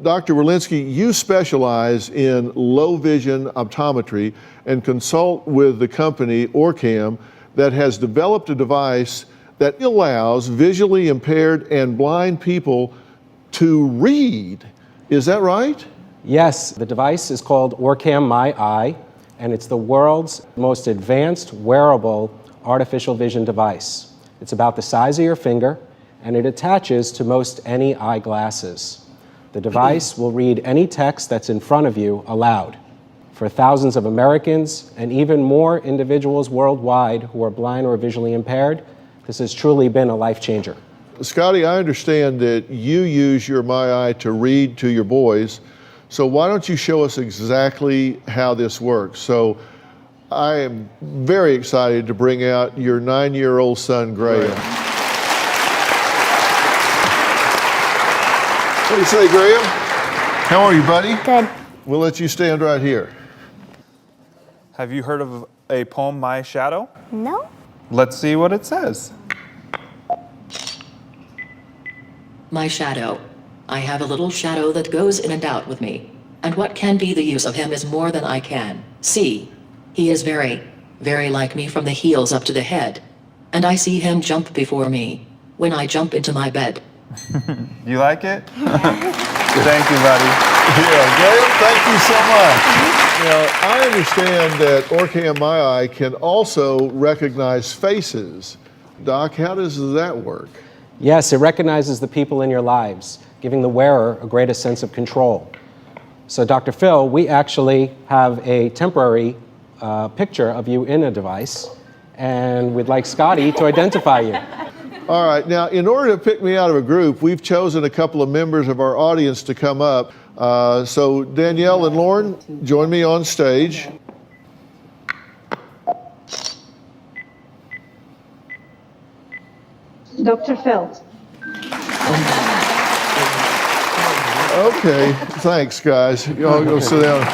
Dr. Walensky, you specialize in low vision optometry and consult with the company OrCam that has developed a device that allows visually impaired and blind people to read. Is that right? Yes, the device is called OrCam MyEye, and it's the world's most advanced wearable artificial vision device. It's about the size of your finger, and it attaches to most any eyeglasses. The device will read any text that's in front of you aloud. For thousands of Americans and even more individuals worldwide who are blind or visually impaired, this has truly been a life changer. Scotty, I understand that you use your MyEye to read to your boys, so why don't you show us exactly how this works? So I am very excited to bring out your 9-year-old son, Graham. What do you say, Graham? How are you, buddy? Good. We'll let you stand right here. Have you heard of a poem, My Shadow? No? Let's see what it says. My shadow. I have a little shadow that goes in and out with me. And what can be the use of him is more than I can see. He is very, very like me from the heels up to the head. And I see him jump before me when I jump into my bed. You like it? Thank you, buddy. Yeah, Graham, thank you so much. Now, I understand that OrCam MyEye can also recognize faces. Doc, how does that work? Yes, it recognizes the people in your lives, giving the wearer a greater sense of control. So, Dr. Phil, we actually have a temporary picture of you in a device, and we'd like Scotty to identify you. All right, now in order to pick me out of a group, we've chosen a couple of members of our audience to come up. So Danielle and Lauren, join me on stage. Dr. Phil. Okay, thanks guys. Y'all go sit down.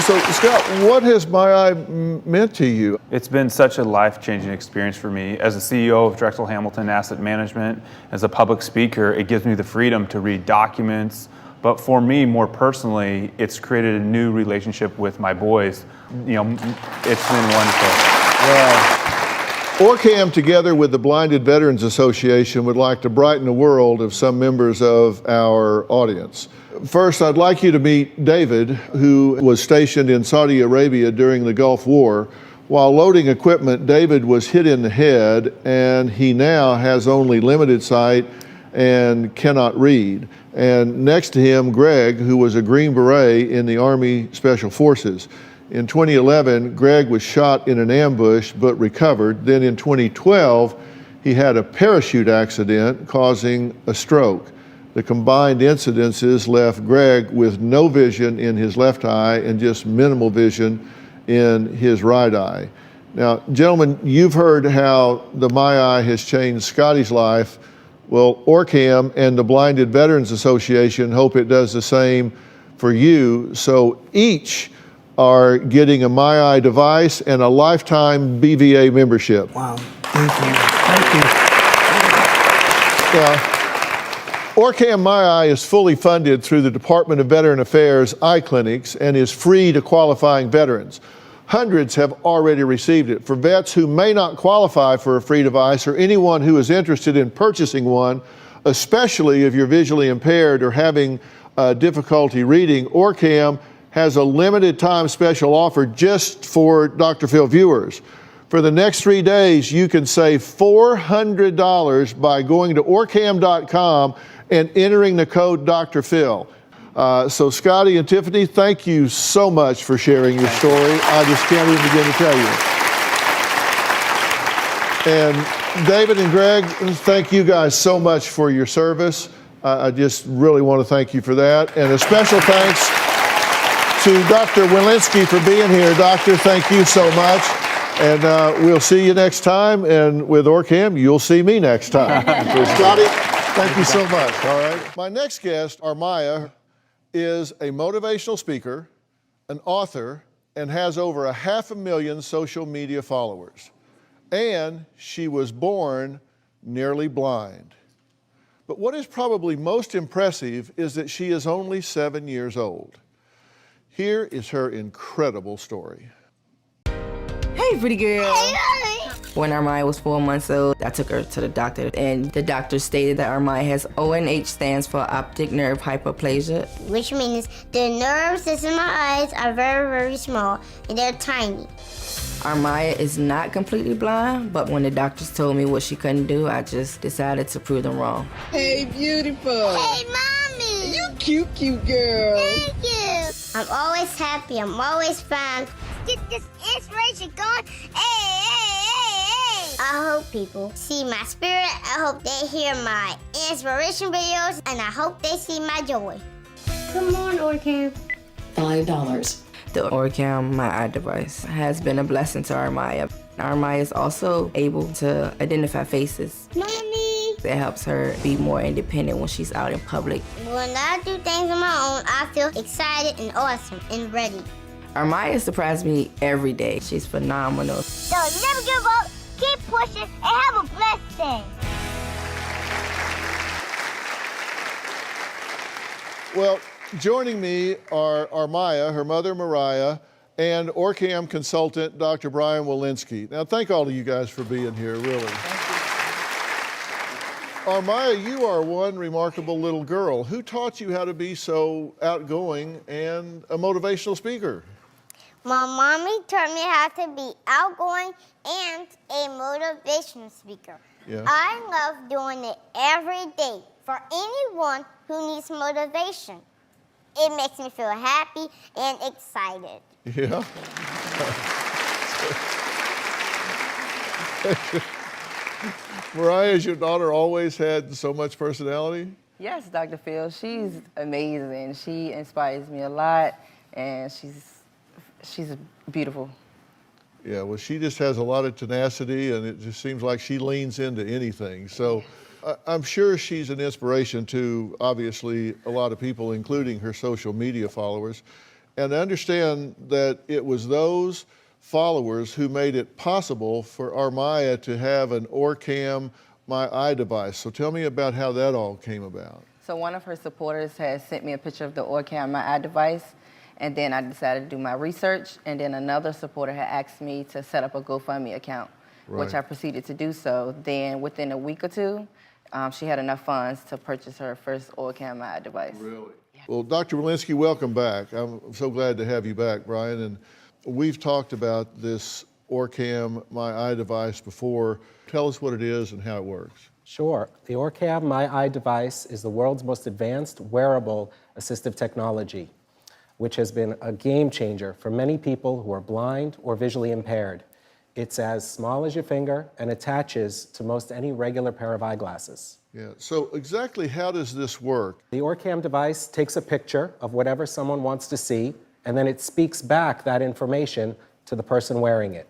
So Scott, what has MyEye meant to you? It's been such a life-changing experience for me. As a CEO of Drexel Hamilton Asset Management, as a public speaker, it gives me the freedom to read documents. But for me, more personally, it's created a new relationship with my boys. You know, it's been wonderful. OrCam, together with the Blinded Veterans Association, would like to brighten the world of some members of our audience. First, I'd like you to meet David, who was stationed in Saudi Arabia during the Gulf War. While loading equipment, David was hit in the head, and he now has only limited sight and cannot read. And next to him, Greg, who was a Green Beret in the Army Special Forces. In 2011, Greg was shot in an ambush but recovered. Then in 2012, he had a parachute accident causing a stroke. The combined incidences left Greg with no vision in his left eye and just minimal vision in his right eye. Now, gentlemen, you've heard how the MyEye has changed Scotty's life. Well, OrCam and the Blinded Veterans Association hope it does the same for you. So each are getting a MyEye device and a lifetime BVA membership. Wow, thank you. Thank you. Now, OrCam MyEye is fully funded through the Department of Veteran Affairs eye clinics and is free to qualifying veterans. Hundreds have already received it. For vets who may not qualify for a free device or anyone who is interested in purchasing one, especially if you're visually impaired or having difficulty reading, OrCam has a limited time special offer just for Dr. Phil viewers. For the next 3 days, you can save $400 by going to orcam.com and entering the code Dr. Phil. So Scotty and Tiffany, thank you so much for sharing your story. I just can't even begin to tell you. And David and Greg, thank you guys so much for your service. I just really want to thank you for that. And a special thanks to Dr. Walensky for being here. Doctor, thank you so much. And we'll see you next time. And with OrCam, you'll see me next time. So Scotty, thank you so much. All right. My next guest, Armaya, is a motivational speaker, an author, and has over 500,000 social media followers. And she was born nearly blind. But what is probably most impressive is that she is only 7 years old. Here is her incredible story. Hey, pretty girl. When Armaya was 4 months old, I took her to the doctor, and the doctor stated that Armaya has ONH, stands for optic nerve hyperplasia, which means the nerves in my eyes are very, very small and they're tiny. Armaya is not completely blind, but when the doctors told me what she couldn't do, I just decided to prove them wrong. Hey, beautiful. Hey, Mommy. You cute girl. Thank you. I'm always happy. I'm always fine. Get this inspiration going. Hey. I hope people see my spirit. I hope they hear my inspiration videos. And I hope they see my joy. Come on, OrCam. $5. The OrCam MyEye device has been a blessing to Armaya. Armaya is also able to identify faces. Mommy. It helps her be more independent when she's out in public. When I do things on my own, I feel excited and awesome and ready. Armaya surprises me every day. She's phenomenal. So never give up, keep pushing, and have a blessed day. Well, joining me are Armaya, her mother Mariah, and OrCam consultant Dr. Brian Walensky. Now, thank all of you guys for being here, really. Armaya, you are one remarkable little girl. Who taught you how to be so outgoing and a motivational speaker? My mommy taught me how to be outgoing and a motivational speaker. Yeah. I love doing it every day for anyone who needs motivation. It makes me feel happy and excited. Yeah. Mariah, has your daughter always had so much personality? Yes, Dr. Phil, she's amazing. She inspires me a lot, and she's beautiful. Yeah, well, she just has a lot of tenacity, and it just seems like she leans into anything. So I'm sure she's an inspiration to, obviously, a lot of people, including her social media followers. And I understand that it was those followers who made it possible for Armaya to have an OrCam MyEye device. So tell me about how that all came about. So one of her supporters has sent me a picture of the OrCam MyEye device, and then I decided to do my research, and then another supporter had asked me to set up a GoFundMe account, which I proceeded to do so. Then within a week or two, she had enough funds to purchase her first OrCam MyEye device. Really? Yeah. Well, Dr. Walensky, welcome back. I'm so glad to have you back, Brian. And we've talked about this OrCam MyEye device before. Tell us what it is and how it works. Sure. The OrCam MyEye device is the world's most advanced wearable assistive technology, which has been a game changer for many people who are blind or visually impaired. It's as small as your finger and attaches to most any regular pair of eyeglasses. Yeah, so exactly how does this work? The OrCam device takes a picture of whatever someone wants to see, and then it speaks back that information to the person wearing it.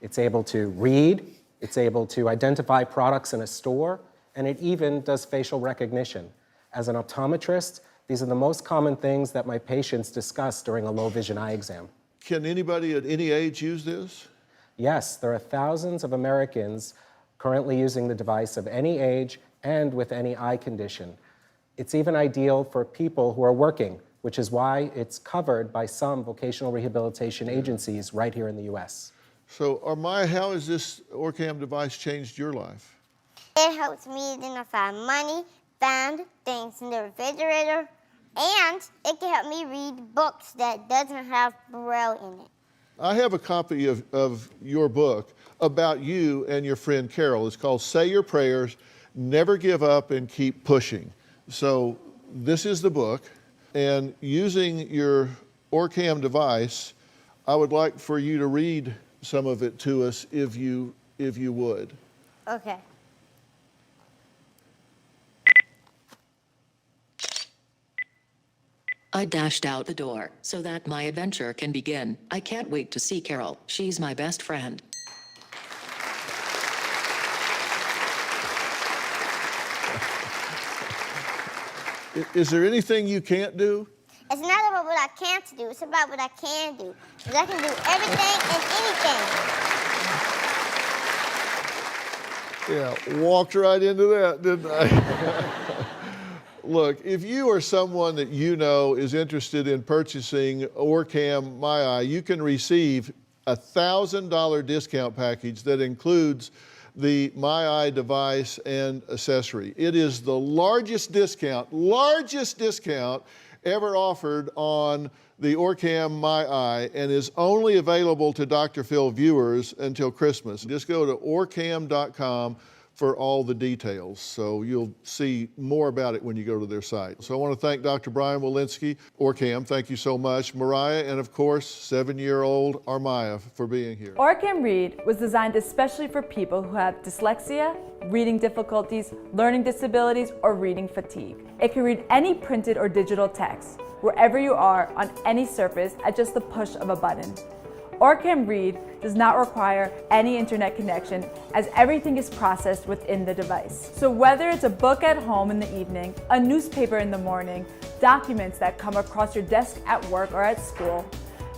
It's able to read, it's able to identify products in a store, and it even does facial recognition. As an optometrist, these are the most common things that my patients discuss during a low vision eye exam. Can anybody at any age use this? Yes, there are thousands of Americans currently using the device of any age and with any eye condition. It's even ideal for people who are working, which is why it's covered by some vocational rehabilitation agencies right here in the US. So, Armaya, how has this OrCam device changed your life? It helps me identify money, find things in the refrigerator, and it can help me read books that doesn't have Braille in it. I have a copy of your book about you and your friend Carol. It's called Say Your Prayers, Never Give Up, and Keep Pushing. So this is the book, and using your OrCam device, I would like for you to read some of it to us if you would. Okay. I dashed out the door so that my adventure can begin. I can't wait to see Carol. She's my best friend. Is there anything you can't do? It's not about what I can't do, it's about what I can do. Because I can do everything and anything. Yeah, walked right into that, didn't I? Look, if you or someone that you know is interested in purchasing OrCam MyEye, you can receive a $1,000 discount package that includes the MyEye device and accessory. It is the largest discount ever offered on the OrCam MyEye and is only available to Dr. Phil viewers until Christmas. Just go to orcam.com for all the details. So you'll see more about it when you go to their site. So I want to thank Dr. Brian Walensky, OrCam, thank you so much, Mariah, and of course, 7-year-old Armaya for being here. OrCam Read was designed especially for people who have dyslexia, reading difficulties, learning disabilities, or reading fatigue. It can read any printed or digital text, wherever you are, on any surface, at just the push of a button. OrCam Read does not require any internet connection, as everything is processed within the device. So whether it's a book at home in the evening, a newspaper in the morning, documents that come across your desk at work or at school,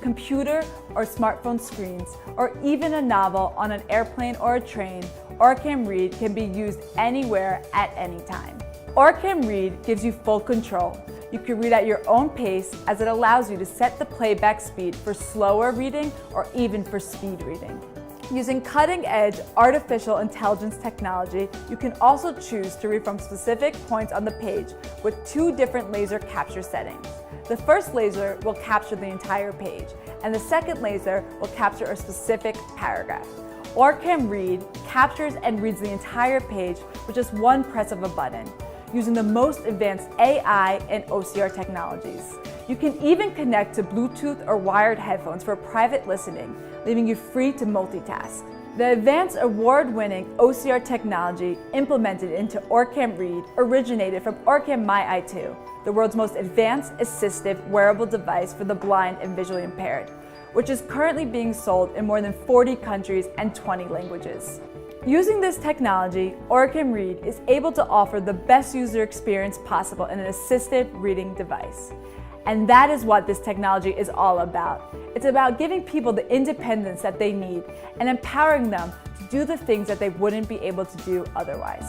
computer or smartphone screens, or even a novel on an airplane or a train, OrCam Read can be used anywhere at any time. OrCam Read gives you full control. You can read at your own pace, as it allows you to set the playback speed for slower reading or even for speed reading. Using cutting-edge artificial intelligence technology, you can also choose to read from specific points on the page with 2 different laser capture settings. The first laser will capture the entire page, and the second laser will capture a specific paragraph. OrCam Read captures and reads the entire page with just one press of a button, using the most advanced AI and OCR technologies. You can even connect to Bluetooth or wired headphones for private listening, leaving you free to multitask. The advanced award-winning OCR technology implemented into OrCam Read originated from OrCam MyEye 2, the world's most advanced assistive wearable device for the blind and visually impaired, which is currently being sold in more than 40 countries and 20 languages. Using this technology, OrCam Read is able to offer the best user experience possible in an assistive reading device. And that is what this technology is all about. It's about giving people the independence that they need and empowering them to do the things that they wouldn't be able to do otherwise.